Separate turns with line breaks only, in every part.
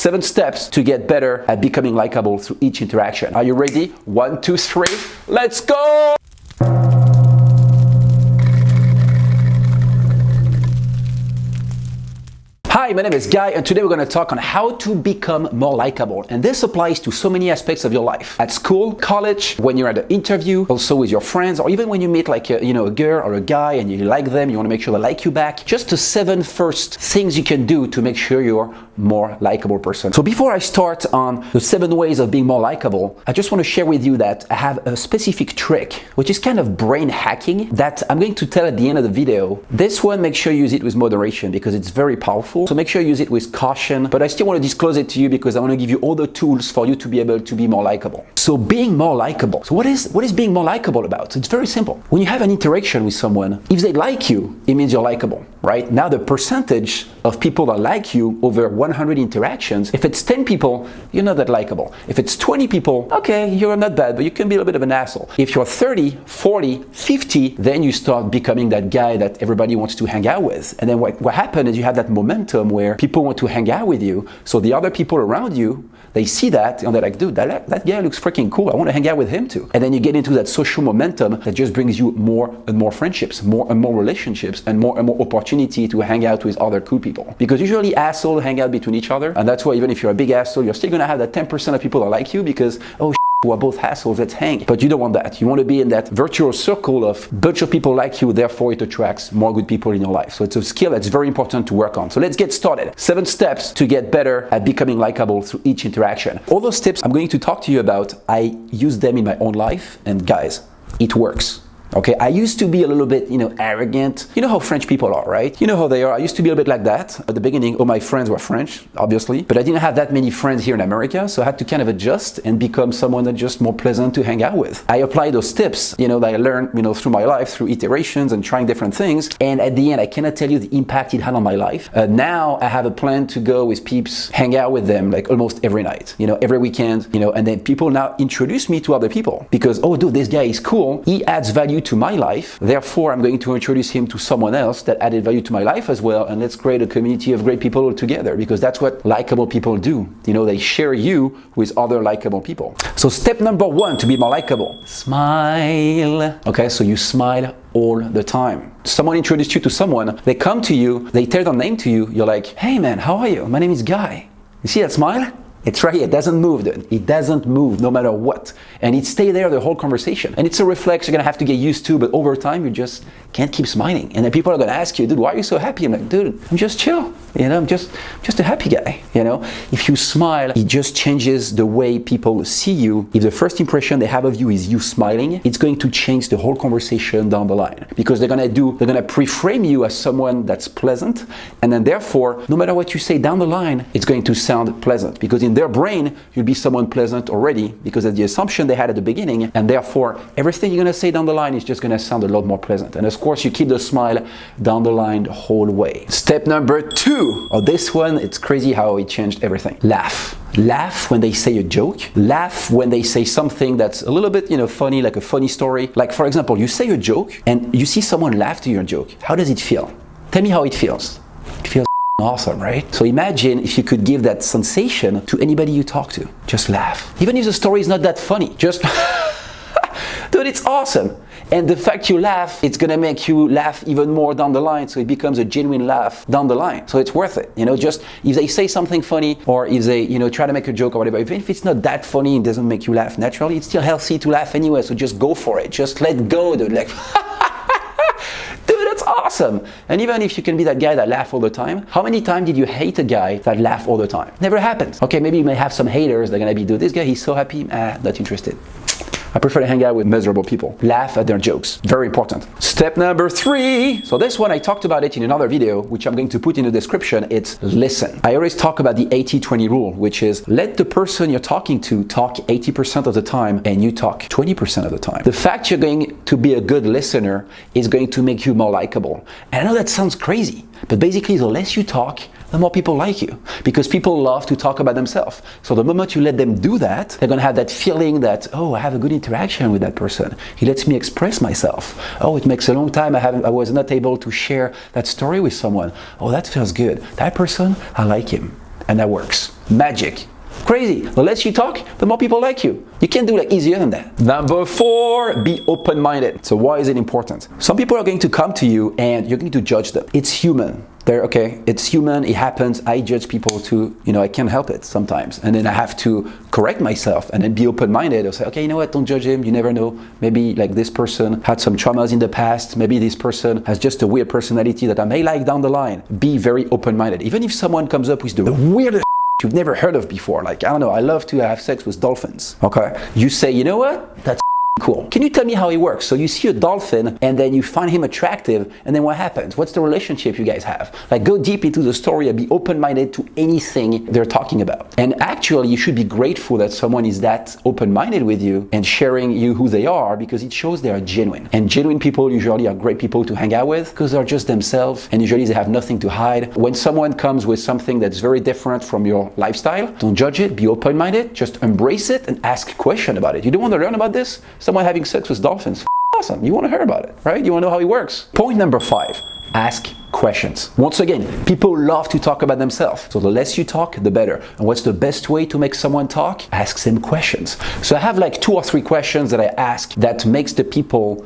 7 steps to get better at becoming likable through each interaction. Are you ready? 1, 2, 3, let's go! Hi, my name is Guy, and today we're going to talk on how to become more likable. And this applies to so many aspects of your life. At school, college, when you're at an interview, also with your friends, or even when you meet like a girl or a guy and you like them, you want to make sure they like you back. Just the 7 first things you can do to make sure you're more likable person. So before I start on the 7 ways of being more likable, I just want to share with you that I have a specific trick, which is kind of brain hacking that I'm going to tell at the end of the video. This one, make sure you use it with moderation because it's very powerful. So make sure you use it with caution, but I still want to disclose it to you because I want to give you all the tools for you to be able to be more likable. So being more likable. So what is being more likable about? It's very simple. When you have an interaction with someone, if they like you, it means you're likable, right? Now the percentage of people that like you over 100 interactions, if it's 10 people, you're not that likable. If it's 20 people, okay, you're not bad, but you can be a little bit of an asshole. If you're 30, 40, 50, then you start becoming that guy that everybody wants to hang out with. And then what happens is you have that momentum where people want to hang out with you. So the other people around you, they see that and they're like, dude, that guy looks freaking cool. I want to hang out with him too. And then you get into that social momentum that just brings you more and more friendships, more and more relationships, and more opportunity to hang out with other cool people. Because usually assholes hang out between each other. And that's why even if you're a big asshole, you're still going to have that 10% of people that like you because, oh, we're both assholes, let's hang. But you don't want that. You want to be in that virtual circle of bunch of people like you, therefore it attracts more good people in your life. So it's a skill that's very important to work on. So let's get started. 7 steps to get better at becoming likable through each interaction. All those tips I'm going to talk to you about, I use them in my own life, and guys, it works. Okay, I used to be a little bit, arrogant. You know how French people are, right? You know how they are. I used to be a bit like that. At the beginning, all my friends were French, obviously, but I didn't have that many friends here in America, so I had to kind of adjust and become someone that's just more pleasant to hang out with. I apply those tips, that I learned, through my life, through iterations and trying different things. And at the end, I cannot tell you the impact it had on my life. Now I have a plan to go with peeps, hang out with them like almost every night, every weekend, and then people now introduce me to other people because, oh, dude, this guy is cool. He adds value to my life, therefore I'm going to introduce him to someone else that added value to my life as well, and let's create a community of great people all together, because that's what likable people do. They share you with other likable people. So step number 1 to be more likable: smile. Okay, so you smile all the time. Someone introduced you to someone, they come to you, they tell their name to you, you're like, hey man, how are you? My name is Guy. You see that smile? It's right here. It doesn't move, dude. It doesn't move no matter what. And it stays there the whole conversation. And it's a reflex you're going to have to get used to, but over time, you just can't keep smiling. And then people are going to ask you, dude, why are you so happy? I'm like, dude, I'm just chill. I'm just a happy guy. If you smile, it just changes the way people see you. If the first impression they have of you is you smiling, it's going to change the whole conversation down the line, because they're going to pre-frame you as someone that's pleasant. And then therefore, no matter what you say down the line, it's going to sound pleasant, because in their brain, you'll be someone pleasant already, because that's the assumption they had at the beginning, and therefore everything you're going to say down the line is just going to sound a lot more pleasant. And of course, you keep the smile down the line the whole way. Step number 2. Oh, this one, it's crazy how it changed everything. Laugh. Laugh when they say a joke. Laugh when they say something that's a little bit, funny, like a funny story. Like, for example, you say a joke and you see someone laugh to your joke. How does it feel? Tell me how it feels. It feels awesome, right? So imagine if you could give that sensation to anybody you talk to. Just laugh. Even if the story is not that funny, just dude, it's awesome. And the fact you laugh, it's gonna make you laugh even more down the line, so it becomes a genuine laugh down the line. So it's worth it. Just if they say something funny, or if they, try to make a joke or whatever, even if it's not that funny and doesn't make you laugh naturally, it's still healthy to laugh anyway. So just go for it. Just let go, dude. Like, dude, that's awesome. And even if you can be that guy that laughs all the time, how many times did you hate a guy that laughs all the time? Never happens. Okay, maybe you may have some haters. They're gonna be, dude, this guy, he's so happy. Not interested. I prefer to hang out with miserable people. Laugh at their jokes. Very important. Step number 3. So this one, I talked about it in another video, which I'm going to put in the description. It's listen. I always talk about the 80-20 rule, which is let the person you're talking to talk 80% of the time and you talk 20% of the time. The fact you're going to be a good listener is going to make you more likable. And I know that sounds crazy, but basically the less you talk, the more people like you, because people love to talk about themselves. So the moment you let them do that, they're gonna have that feeling that, oh, I have a good interaction with that person. He lets me express myself. Oh, it makes a long time I was not able to share that story with someone. Oh, that feels good. That person, I like him. And that works. Magic. Crazy. The less you talk, the more people like you. You can't do like easier than that. Number 4, be open-minded. So why is it important? Some people are going to come to you and you're going to judge them. It's human. It's human, it happens. I judge people too, I can't help it sometimes. And then I have to correct myself and then be open-minded. I'll say, okay, you know what, don't judge him, you never know. Maybe like this person had some traumas in the past. Maybe this person has just a weird personality that I may like down the line. Be very open-minded. Even if someone comes up with the weirdest you've never heard of before, like, I don't know, I love to have sex with dolphins. Okay, you say, you know what, that's cool. Can you tell me how it works? So you see a dolphin and then you find him attractive, and then what happens? What's the relationship you guys have? Like, go deep into the story and be open-minded to anything they're talking about. And actually, you should be grateful that someone is that open-minded with you and sharing you who they are, because it shows they are genuine. And genuine people usually are great people to hang out with because they're just themselves, and usually they have nothing to hide. When someone comes with something that's very different from your lifestyle, don't judge it, be open-minded, just embrace it and ask a question about it. You don't want to learn about this? Someone having sex with dolphins, awesome. You want to hear about it, right? You want to know how it works. Point number 5, ask questions. Once again, people love to talk about themselves. So the less you talk, the better. And what's the best way to make someone talk? Ask them questions. So I have like 2 or 3 questions that I ask that makes the people,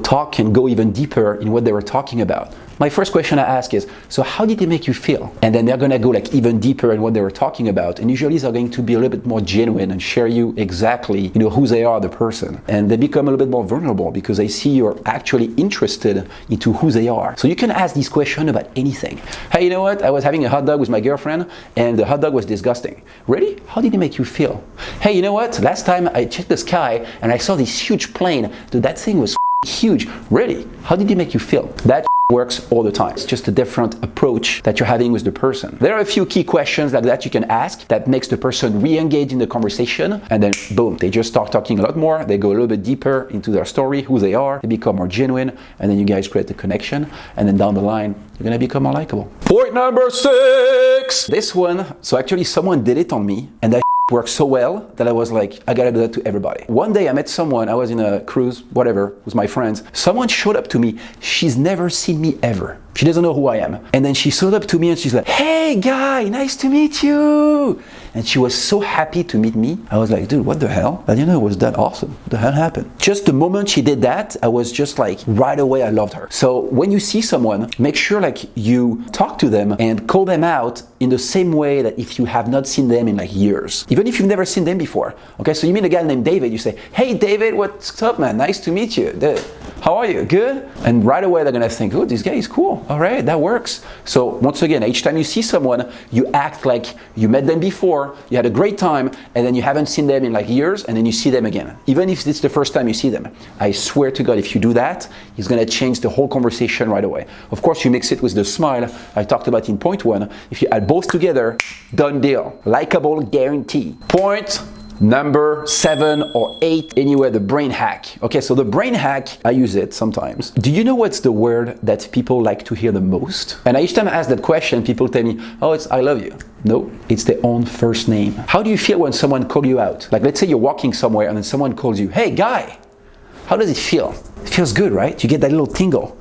talk and go even deeper in what they were talking about. My first question I ask is, so how did it make you feel? And then they're gonna go like even deeper in what they were talking about. And usually they're going to be a little bit more genuine and share you exactly, who they are, the person. And they become a little bit more vulnerable because they see you're actually interested into who they are. So you can ask these questions about anything. Hey, you know what? I was having a hot dog with my girlfriend and the hot dog was disgusting. Really? How did it make you feel? Hey, you know what? Last time I checked the sky and I saw this huge plane. Dude, that thing was huge. Really? How did it make you feel? That works all the time. It's just a different approach that you're having with the person. There are a few key questions like that you can ask that makes the person re-engage in the conversation, and then boom, they just start talking a lot more. They go a little bit deeper into their story, who they are, they become more genuine, and then you guys create the connection, and then down the line, you're gonna become more likable. Point number 6. This one, so actually someone did it on me, and that worked so well that I was like, I gotta do that to everybody. One day I met someone, I was in a cruise, whatever, with my friends. Someone showed up to me, she's never seen me ever. She doesn't know who I am. And then she showed up to me and she's like, hey guy, nice to meet you. And she was so happy to meet me. I was like, dude, what the hell? I didn't know it was that awesome. What the hell happened? Just the moment she did that, I was just like, right away, I loved her. So when you see someone, make sure like you talk to them and call them out in the same way that if you have not seen them in like years, even if you've never seen them before. Okay, so you meet a guy named David, you say, hey David, what's up man? Nice to meet you. How are you? Good? And right away they're gonna think, oh, this guy is cool. All right, that works. So once again, each time you see someone, you act like you met them before, you had a great time, and then you haven't seen them in like years, and then you see them again. Even if it's the first time you see them. I swear to God, if you do that, it's gonna change the whole conversation right away. Of course, you mix it with the smile I talked about in point 1. If you add both together, done deal. Likeable guarantee. Point number 7 or 8, anywhere, the brain hack. Okay, so the brain hack, I use it sometimes. Do you know what's the word that people like to hear the most? And each time I ask that question, people tell me, oh, it's I love you. No, it's their own first name. How do you feel when someone calls you out? Like, let's say you're walking somewhere and then someone calls you, hey guy, how does it feel? It feels good, right? You get that little tingle.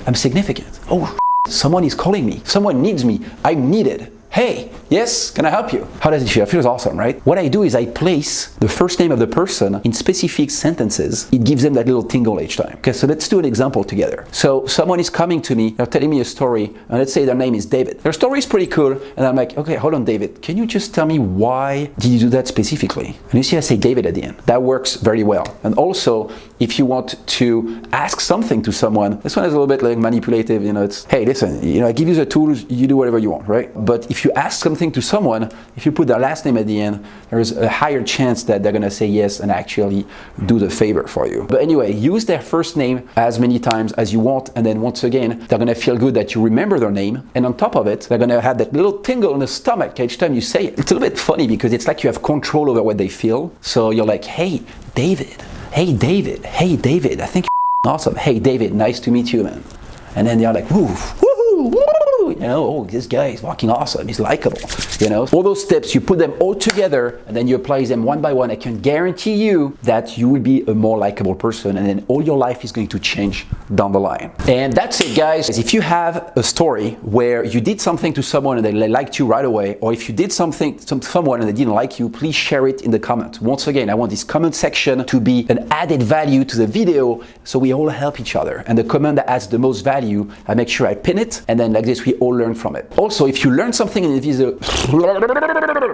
I'm significant. Oh, someone is calling me. Someone needs me. I'm needed. Hey, yes, can I help you? How does it feel? It feels awesome, right? What I do is I place the first name of the person in specific sentences. It gives them that little tingle each time. Okay, so let's do an example together. So someone is coming to me, they're telling me a story, and let's say their name is David. Their story is pretty cool, and I'm like, okay, hold on, David. Can you just tell me why did you do that specifically? And you see I say David at the end. That works very well. And also, if you want to ask something to someone, this one is a little bit like manipulative, it's, hey, listen, I give you the tools, you do whatever you want, right? But if you ask something to someone, if you put their last name at the end, there's a higher chance that they're gonna say yes and actually do the favor for you. But anyway, use their first name as many times as you want, and then once again, they're gonna feel good that you remember their name, and on top of it, they're gonna have that little tingle in the stomach each time you say it. It's a little bit funny because it's like you have control over what they feel. So you're like, hey, David, hey, David, hey, David, I think you're awesome. Hey, David, nice to meet you, man. And then they're like, woo, woohoo, woo. woo, oh, this guy is fucking awesome, he's likable. All those tips, you put them all together and then you apply them one by one. I can guarantee you that you will be a more likable person, and then all your life is going to change down the line. And that's it, guys. If you have a story where you did something to someone and they liked you right away, or if you did something to someone and they didn't like you, please share it in the comments. Once again, I want this comment section to be an added value to the video, so we all help each other. And the comment that adds the most value, I make sure I pin it, and then like this we all learn from it. Also, if you learn something in the video,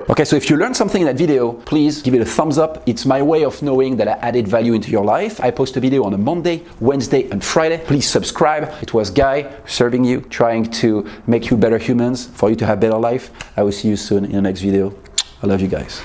okay, so if you learn something in that video, please give it a thumbs up. It's my way of knowing that I added value into your life. I post a video on a Monday, Wednesday, and Friday. Please subscribe. It was Guy serving you, trying to make you better humans, for you to have better life. I will see you soon in the next video. I love you guys.